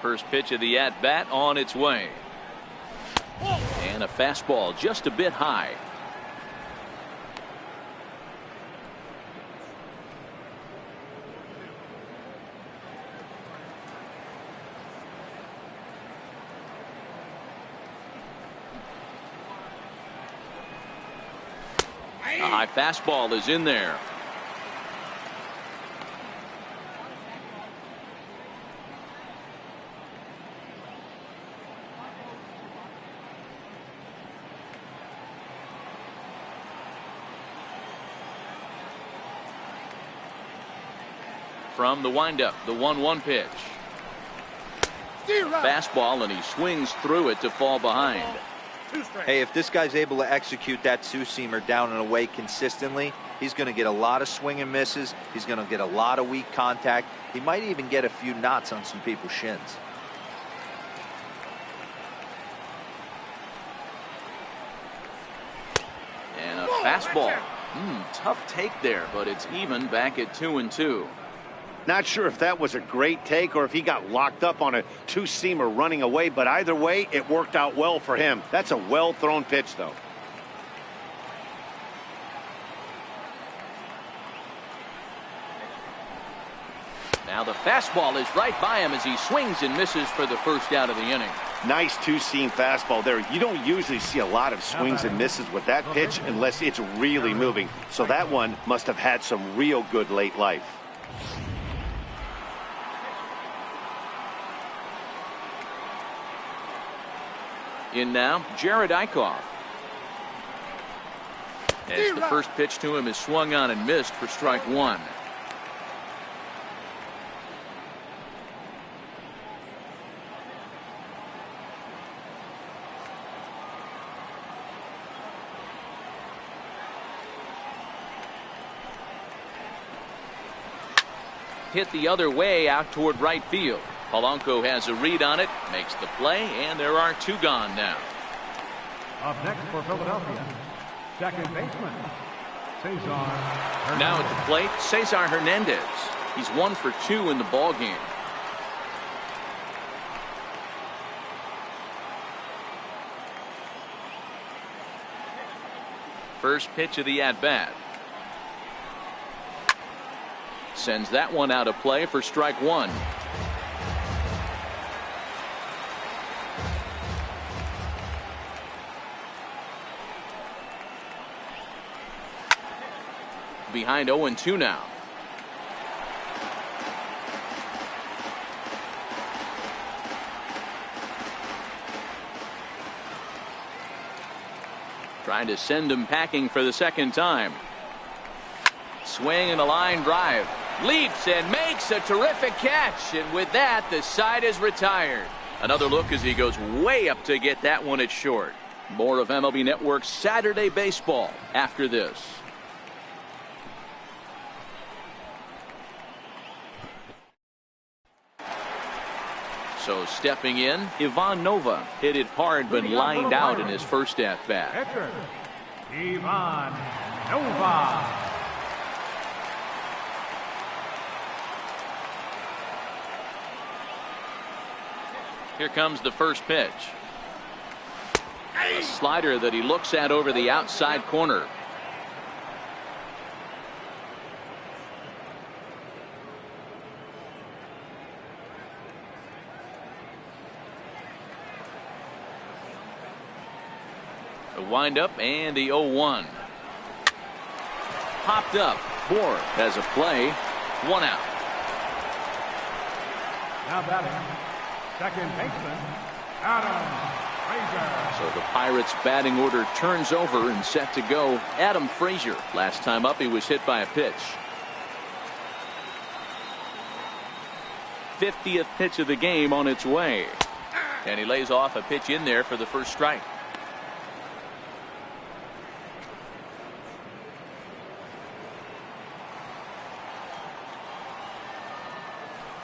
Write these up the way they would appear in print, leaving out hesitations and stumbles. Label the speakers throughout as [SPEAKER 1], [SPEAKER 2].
[SPEAKER 1] First pitch of the at-bat on its way. And a fastball just a bit high. A high fastball is in there. From the windup, the 1-1 pitch. Fastball, and he swings through it to fall behind.
[SPEAKER 2] Hey, if this guy's able to execute that two-seamer down and away consistently, he's going to get a lot of swing and misses. He's going to get a lot of weak contact. He might even get a few knots on some people's shins.
[SPEAKER 1] And a fastball. Tough take there, but it's even back at 2-2.
[SPEAKER 3] Not sure if that was a great take or if he got locked up on a two-seamer running away, but either way, it worked out well for him. That's a well-thrown pitch, though.
[SPEAKER 1] Now the fastball is right by him as he swings and misses for the first out of the inning.
[SPEAKER 3] Nice two-seam fastball there. You don't usually see a lot of swings and misses with that pitch unless it's really moving. So that one must have had some real good late life.
[SPEAKER 1] In now, Jared Eichhoff. As the first pitch to him is swung on and missed for strike one. Hit the other way out toward right field. Polanco has a read on it, makes the play, and there are two gone now.
[SPEAKER 4] Up next for Philadelphia, second baseman, Cesar Hernandez.
[SPEAKER 1] Now at the plate, Cesar Hernandez. He's 1 for 2 in the ball game. First pitch of the at-bat. Sends that one out of play for strike one. Behind 0-2 now. Trying to send him packing for the second time. Swing and a line drive. Leaps and makes a terrific catch. And with that, the side is retired. Another look as he goes way up to get that one at short. More of MLB Network's Saturday Baseball after this. So stepping in, Ivan Nova hit it hard but lined out in his first at-bat.
[SPEAKER 4] Ivan Nova.
[SPEAKER 1] Here comes the first pitch. A slider that he looks at over the outside corner. The windup and the 0-1. Popped up. Bohr has a play. 1 out.
[SPEAKER 4] Now batting, second baseman, Adam Frazier.
[SPEAKER 1] So the Pirates' batting order turns over and set to go. Adam Frazier. Last time up, he was hit by a pitch. 50th pitch of the game on its way. And he lays off a pitch in there for the first strike.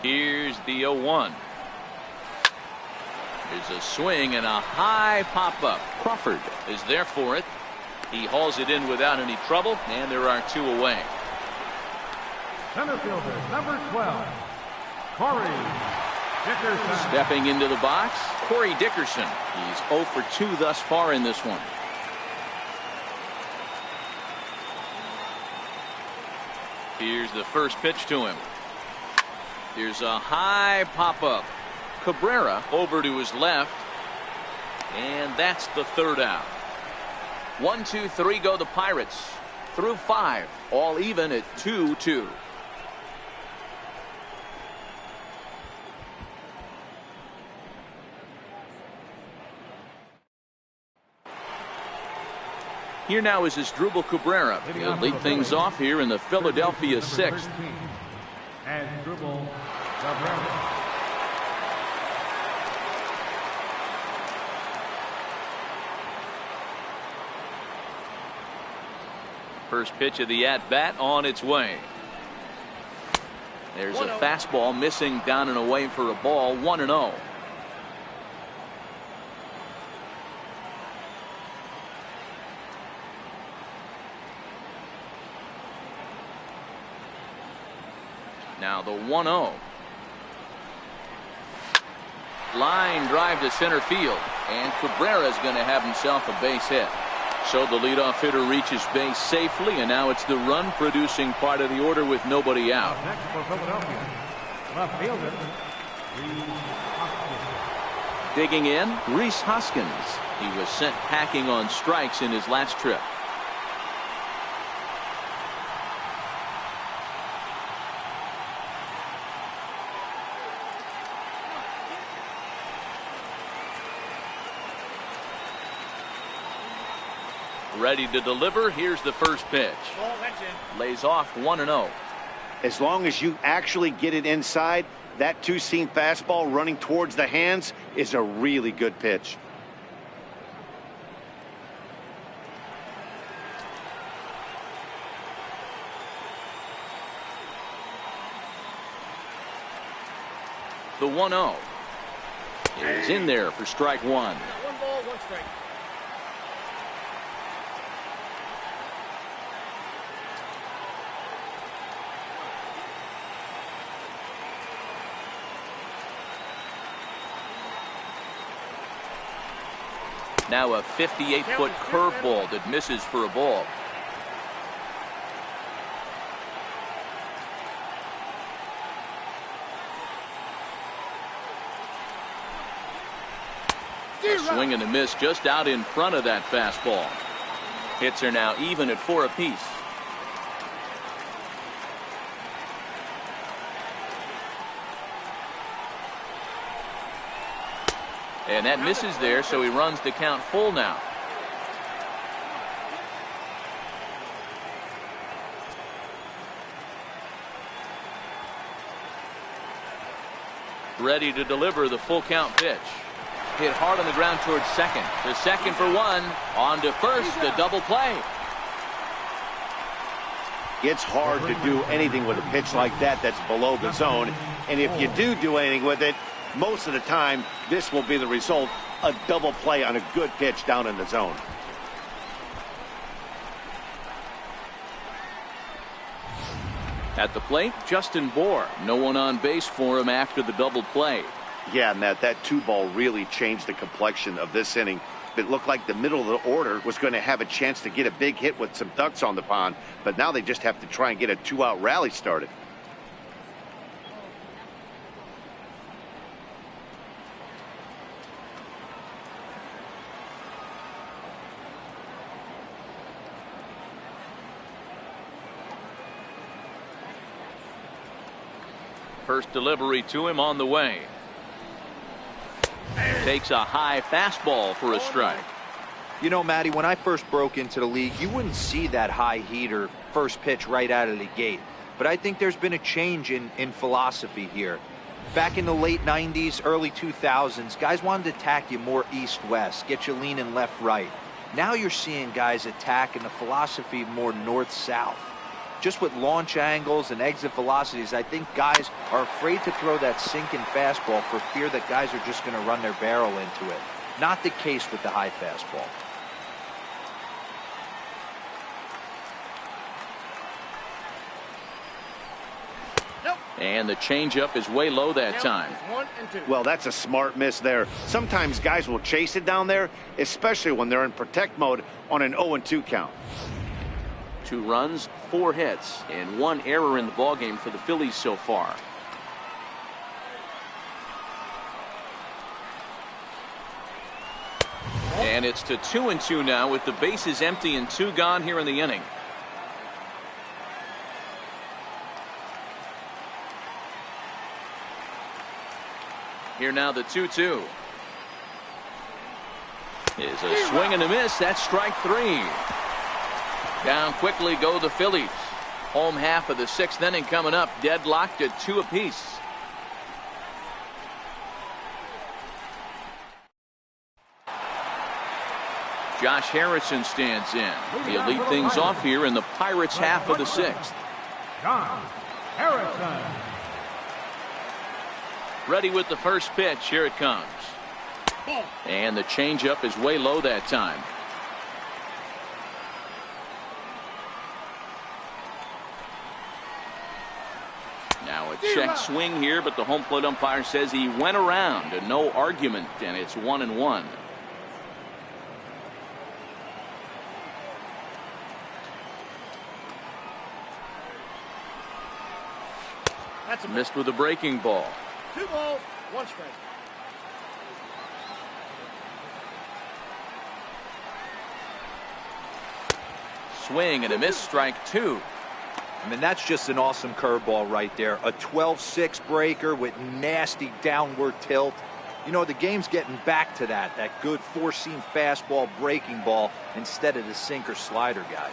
[SPEAKER 1] Here's the 0-1. There's a swing and a high pop-up. Crawford is there for it. He hauls it in without any trouble, and there are 2 away.
[SPEAKER 4] Center fielder, number 12, Corey Dickerson.
[SPEAKER 1] Stepping into the box, Corey Dickerson. He's 0 for 2 thus far in this one. Here's the first pitch to him. Here's a high pop-up. Cabrera over to his left. And that's the third out. 1, 2, 3 go the Pirates. Through 5. All even at 2-2. Here now is Asdrubal Cabrera. He'll lead things off here in the Philadelphia 6th.
[SPEAKER 4] Asdrubal Cabrera.
[SPEAKER 1] First pitch of the at-bat on its way. There's a fastball missing down and away for a ball. 1-0. Now the 1-0. Line drive to center field. And Cabrera's going to have himself a base hit. So the leadoff hitter reaches base safely, and now it's the run-producing part of the order with nobody out.
[SPEAKER 4] Up next for Philadelphia, left fielder, Rhys Hoskins.
[SPEAKER 1] Digging in, Rhys Hoskins. He was sent packing on strikes in his last trip. Ready to deliver. Here's the first pitch. Lays off 1-0.
[SPEAKER 3] As long as you actually get it inside, that two-seam fastball running towards the hands is a really good pitch.
[SPEAKER 1] The 1-0 is in there for strike one.
[SPEAKER 5] 1 ball, 1 strike.
[SPEAKER 1] Now a 58-foot curveball that misses for a ball. A swing and a miss just out in front of that fastball. Hits are now even at 4 apiece. And that misses there, so he runs the count full now. Ready to deliver the full count pitch. Hit hard on the ground towards second. To second for 1. On to first, a double play.
[SPEAKER 3] It's hard to do anything with a pitch like that that's below the zone. And if you do anything with it, most of the time, this will be the result, a double play on a good pitch down in the zone.
[SPEAKER 1] At the plate, Justin Bour. No one on base for him after the double play.
[SPEAKER 3] Yeah, Matt, that 2-ball really changed the complexion of this inning. It looked like the middle of the order was going to have a chance to get a big hit with some ducks on the pond, but now they just have to try and get a 2-out rally started.
[SPEAKER 1] First delivery to him on the way. Takes a high fastball for a strike.
[SPEAKER 2] You know, Matty, when I first broke into the league, you wouldn't see that high heater first pitch right out of the gate. But I think there's been a change in philosophy here. Back in the late 90s, early 2000s, guys wanted to attack you more east-west, get you leaning left-right. Now you're seeing guys attack in the philosophy more north-south. Just with launch angles and exit velocities, I think guys are afraid to throw that sinking fastball for fear that guys are just going to run their barrel into it. Not the case with the high fastball.
[SPEAKER 1] And the changeup is way low that time.
[SPEAKER 3] Well, that's a smart miss there. Sometimes guys will chase it down there, especially when they're in protect mode on an 0-2 count.
[SPEAKER 1] 2 runs, 4 hits, and 1 error in the ballgame for the Phillies so far. And it's to 2-2 now with the bases empty and 2 gone here in the inning. Here now the 2-2. Is a swing and a miss. That's strike 3. Down quickly go the Phillies. Home half of the 6th inning coming up. Deadlocked at 2 apiece. Josh Harrison stands in. He'll lead things off here in the Pirates' half of the 6th.
[SPEAKER 4] John Harrison.
[SPEAKER 1] Ready with the first pitch. Here it comes. And the changeup is way low that time. Now a check swing here, but the home plate umpire says he went around and no argument, and it's 1-1. Missed with a breaking ball.
[SPEAKER 5] 2 balls, 1 strike.
[SPEAKER 1] Swing and a miss, strike 2.
[SPEAKER 2] I mean, that's just an awesome curveball right there. A 12-6 breaker with nasty downward tilt. You know, the game's getting back to that good 4-seam fastball breaking ball instead of the sinker slider guy.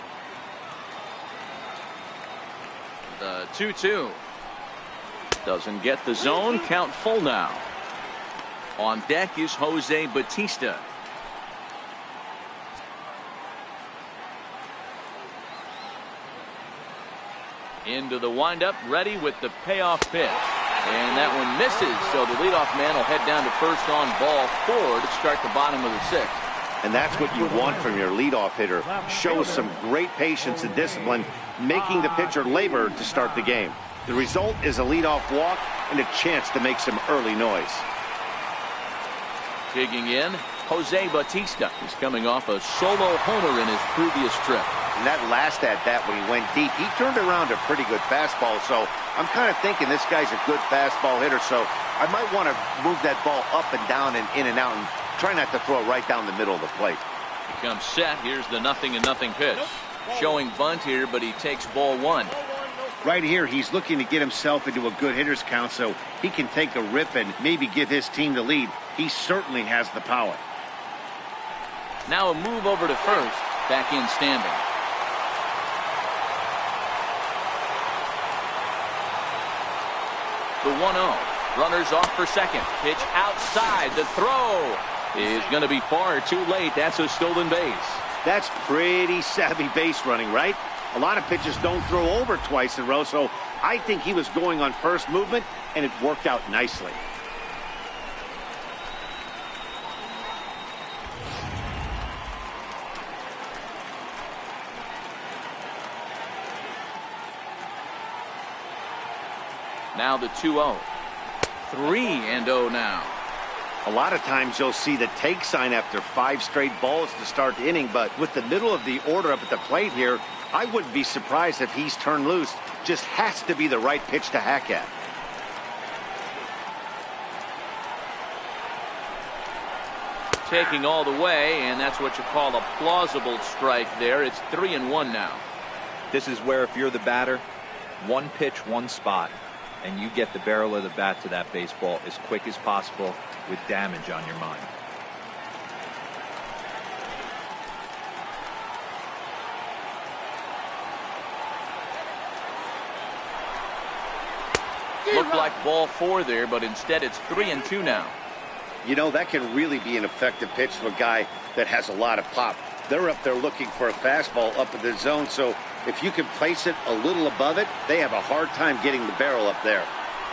[SPEAKER 1] The 2-2. Doesn't get the zone. Count full now. On deck is Jose Bautista. Into the windup, ready with the payoff pitch. And that one misses, so the leadoff man will head down to first on ball 4 to start the bottom of the 6th.
[SPEAKER 3] And that's what you want from your leadoff hitter. Shows some great patience and discipline, making the pitcher labor to start the game. The result is a leadoff walk and a chance to make some early noise.
[SPEAKER 1] Digging in, Jose Bautista. He's coming off a solo homer in his previous trip.
[SPEAKER 3] And that last at-bat when he went deep, he turned around a pretty good fastball. So I'm kind of thinking this guy's a good fastball hitter. So I might want to move that ball up and down and in and out and try not to throw it right down the middle of the plate.
[SPEAKER 1] He comes set. Here's the 0-0 pitch. Showing bunt here, but he takes ball 1.
[SPEAKER 3] Right here, he's looking to get himself into a good hitter's count so he can take a rip and maybe give his team the lead. He certainly has the power.
[SPEAKER 1] Now a move over to first. Back in standing. The 1-0. Runners off for second. Pitch outside. The throw is going to be far too late. That's a stolen base.
[SPEAKER 3] That's pretty savvy base running, right? A lot of pitchers don't throw over twice in a row, so I think he was going on first movement, and it worked out nicely.
[SPEAKER 1] Now the 2-0. 3-0 now.
[SPEAKER 3] A lot of times you'll see the take sign after 5 straight balls to start the inning, but with the middle of the order up at the plate here, I wouldn't be surprised if he's turned loose. Just has to be the right pitch to hack at.
[SPEAKER 1] Taking all the way, and that's what you call a plausible strike there. It's 3-1 now.
[SPEAKER 2] This is where if you're the batter, 1 pitch, 1 spot, and you get the barrel of the bat to that baseball as quick as possible with damage on your mind.
[SPEAKER 1] Looked like ball 4 there, but instead it's 3-2 now.
[SPEAKER 3] You know, that can really be an effective pitch to a guy that has a lot of pop. They're up there looking for a fastball up in the zone, so if you can place it a little above it, they have a hard time getting the barrel up there.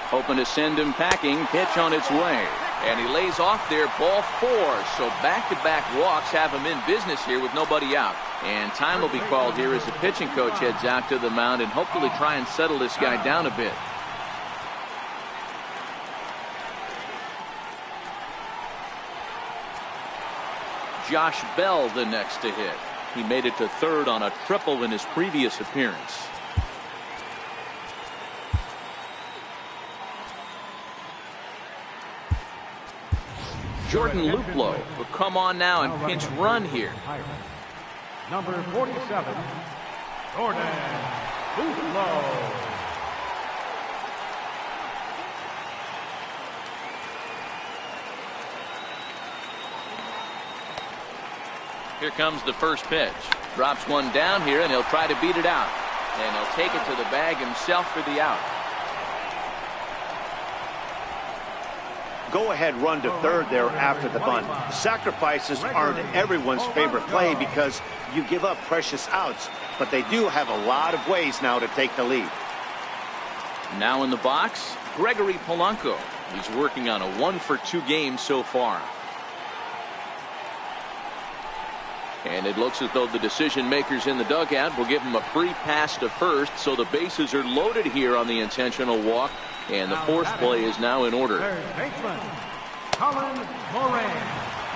[SPEAKER 1] Hoping to send him packing. Pitch on its way. And he lays off there, ball 4. So back-to-back walks have him in business here with nobody out. And time will be called here as the pitching coach heads out to the mound and hopefully try and settle this guy down a bit. Josh Bell the next to hit. He made it to third on a triple in his previous appearance. Jordan Luplow will come on now and pinch run here.
[SPEAKER 4] Number 47, Jordan Luplow.
[SPEAKER 1] Here comes the first pitch. Drops one down here, and he'll try to beat it out. And he'll take it to the bag himself for the out.
[SPEAKER 3] Go-ahead run to third there after the bunt. Sacrifices aren't everyone's favorite play because you give up precious outs, but they do have a lot of ways now to take the lead.
[SPEAKER 1] Now in the box, Gregory Polanco. He's working on a 1-for-2 game so far. And it looks as though the decision makers in the dugout will give him a free pass to first, so the bases are loaded here on the intentional walk, and the force play is now in order.
[SPEAKER 4] Third baseman, Colin Moran.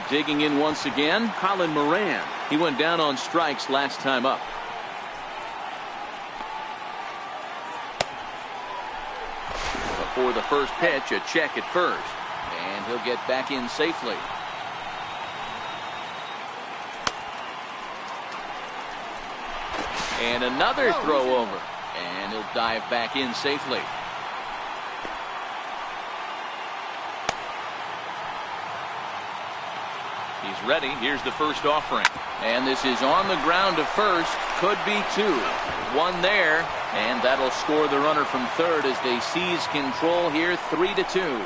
[SPEAKER 1] Digging in once again, Colin Moran. He went down on strikes last time up. Before the first pitch, a check at first, and he'll get back in safely. And another throw over, and he'll dive back in safely. He's ready. Here's the first offering, and this is on the ground to first. Could be two. One there, and that'll score the runner from third as they seize control here, 3-2.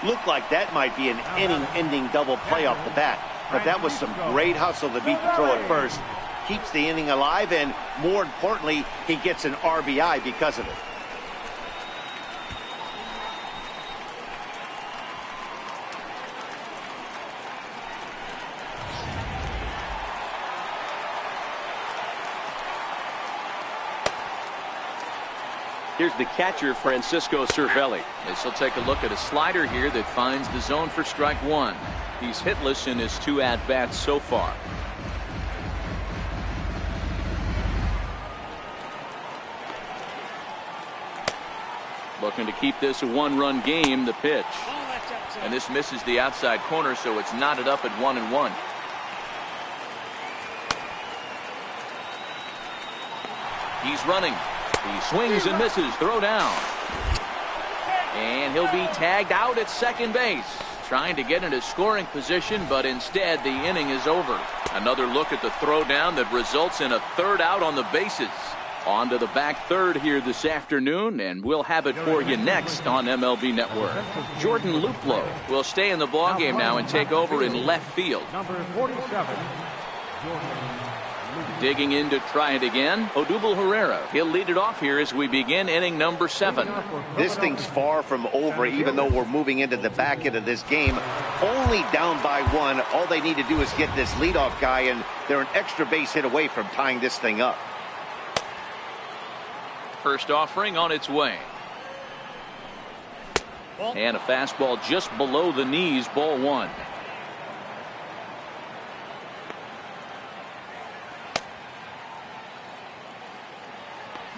[SPEAKER 3] Looked like that might be an inning-ending double play off the bat, but that was some great hustle to beat the throw at first. Keeps the inning alive, and more importantly, he gets an RBI because of it.
[SPEAKER 1] Here's the catcher, Francisco Cervelli. As he'll take a look at a slider here that finds the zone for strike one. He's hitless in his 2 at-bats so far. Looking to keep this a 1-run game. The pitch, and this misses the outside corner, so it's knotted up at 1-1. He's running. He swings and misses. Throw down, and he'll be tagged out at second base, trying to get into scoring position, but instead the inning is over. Another look at the throw down that results in a third out on the bases. On to the back third here this afternoon, and we'll have it for you next on MLB Network. Jordan Luplow will stay in the ballgame now and take over in left field.
[SPEAKER 4] Number 47, Jordan.
[SPEAKER 1] Digging in to try it again, Odubel Herrera. He'll lead it off here as we begin inning number 7.
[SPEAKER 3] This thing's far from over, even though we're moving into the back end of this game. Only down by 1. All they need to do is get this leadoff guy, and they're an extra base hit away from tying this thing up.
[SPEAKER 1] First offering on its way. And a fastball just below the knees, ball 1.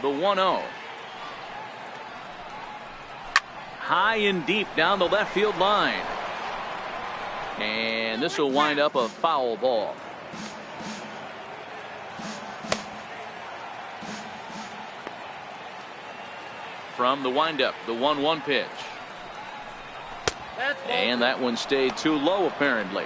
[SPEAKER 1] The 1-0. High and deep down the left field line. And this will wind up a foul ball. From the windup, the 1-1 pitch. And that one stayed too low, apparently.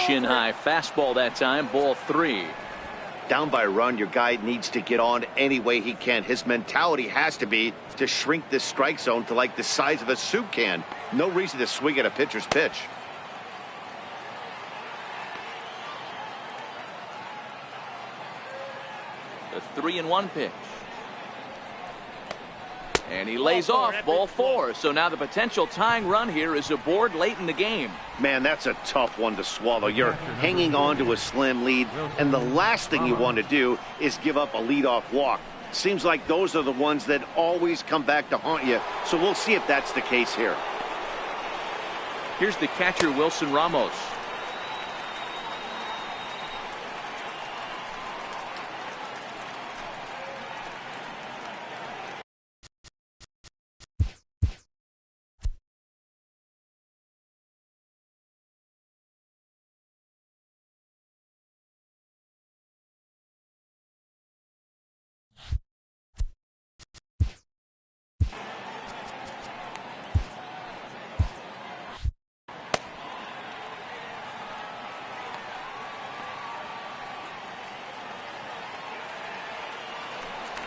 [SPEAKER 1] Shin high fastball that time, ball 3.
[SPEAKER 3] Down by a run, your guy needs to get on any way he can. His mentality has to be to shrink this strike zone to like the size of a soup can. No reason to swing at a pitcher's pitch.
[SPEAKER 1] The 3-1 pitch. And he lays off ball 4. So now the potential tying run here is aboard late in the game.
[SPEAKER 3] Man, that's a tough one to swallow. You're hanging on to a slim lead, and the last thing you want to do is give up a leadoff walk. Seems like those are the ones that always come back to haunt you. So we'll see if that's the case here.
[SPEAKER 1] Here's the catcher, Wilson Ramos.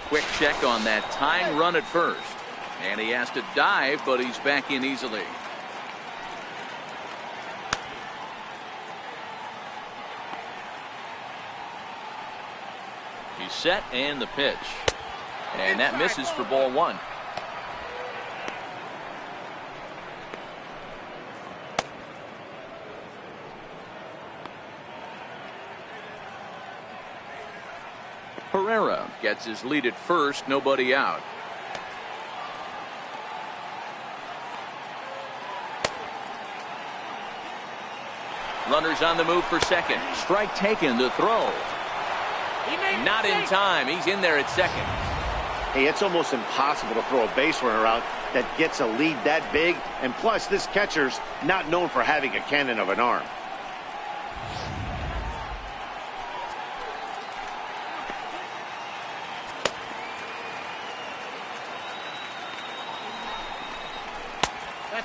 [SPEAKER 1] Quick check on that tying run at first. And he has to dive, but he's back in easily. He's set and the pitch. And that misses for ball 1. Herrera gets his lead at first, nobody out. Runners on the move for second. Strike taken, the throw. Not in time. He's in there at second.
[SPEAKER 3] Hey, it's almost impossible to throw a base runner out that gets a lead that big. And plus, this catcher's not known for having a cannon of an arm.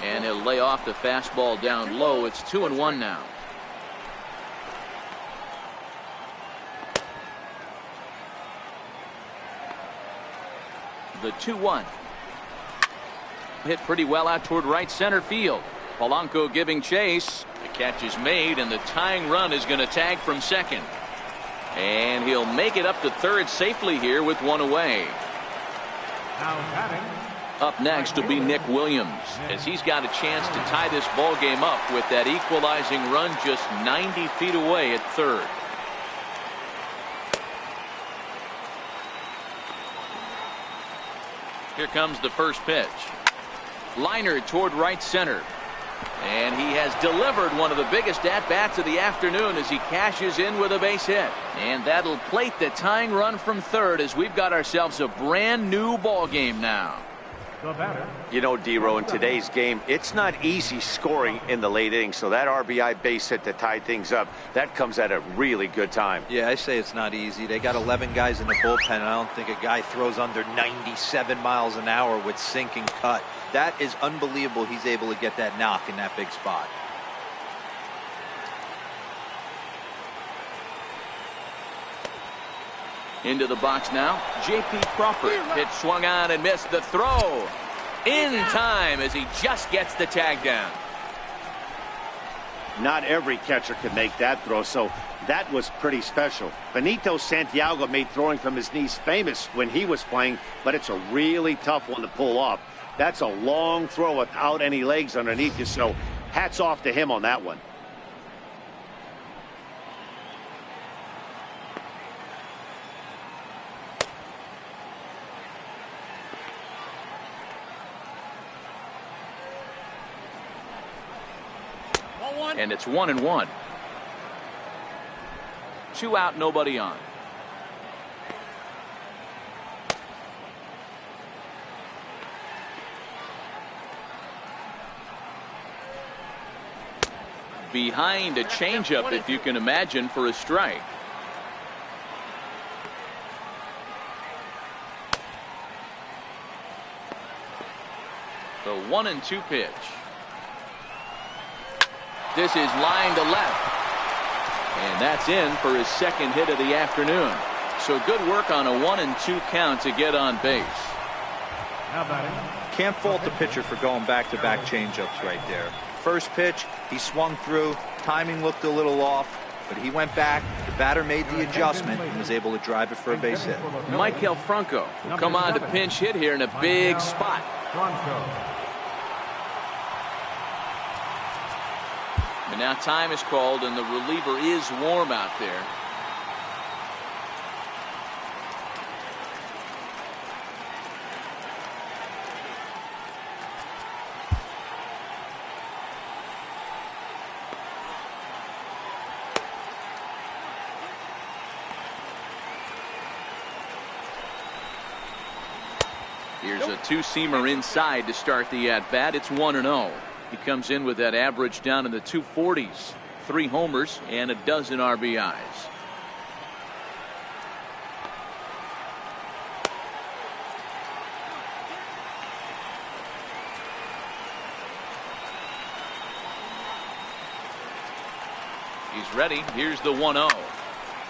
[SPEAKER 1] And he'll lay off the fastball down low. It's 2-1 now. The 2-1. Hit pretty well out toward right center field. Polanco giving chase. The catch is made, and the tying run is going to tag from second. And he'll make it up to third safely here with one away.
[SPEAKER 4] Now batting.
[SPEAKER 1] Up next will be Nick Williams, as he's got a chance to tie this ball game up with that equalizing run just 90 feet away at third. Here comes the first pitch. Liner toward right center. And he has delivered one of the biggest at-bats of the afternoon as he cashes in with a base hit. And that'll plate the tying run from third as we've got ourselves a brand new ball game now.
[SPEAKER 6] You know, D-Row, in today's game, it's not easy scoring in the late innings, so that RBI base hit to tie things up, that comes at a really good time.
[SPEAKER 2] Yeah, I say it's not easy. They got 11 guys in the bullpen, and I don't think a guy throws under 97 miles an hour with sink and cut. That is unbelievable he's able to get that knock in that big spot.
[SPEAKER 1] Into the box now, J.P. Crawford. Pitch swung on and missed. The throw in time as he just gets the tag down.
[SPEAKER 3] Not every catcher can make that throw, so that was pretty special. Benito Santiago made throwing from his knees famous when he was playing, but it's a really tough one to pull off. That's a long throw without any legs underneath you, so hats off to him on that one.
[SPEAKER 1] And it's 1-1. 2 out, nobody on. Behind a changeup, if you can imagine, for a strike. The 1-2 pitch. This is line to left. And that's in for his second hit of the afternoon. So good work on a 1-2 count to get on base.
[SPEAKER 2] Can't fault the pitcher for going back-to-back changeups right there. First pitch, he swung through. Timing looked a little off. but he went back. The batter made the adjustment and was able to drive it for a base hit.
[SPEAKER 1] Maikel Franco will come on to pinch hit here in a big spot. And now time is called, and the reliever is warm out there. Here's a two-seamer inside to start the at-bat. It's 1-0. He comes in with that average down in the 240s. 3 homers and a dozen RBIs. He's ready. Here's the 1-0.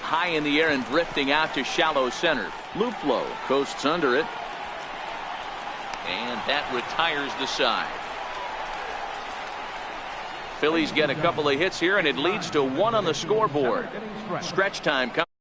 [SPEAKER 1] High in the air and drifting out to shallow center. Luplow coasts under it. And that retires the side. Phillies get a couple of hits here, and it leads to 1 on the scoreboard. Stretch time comes.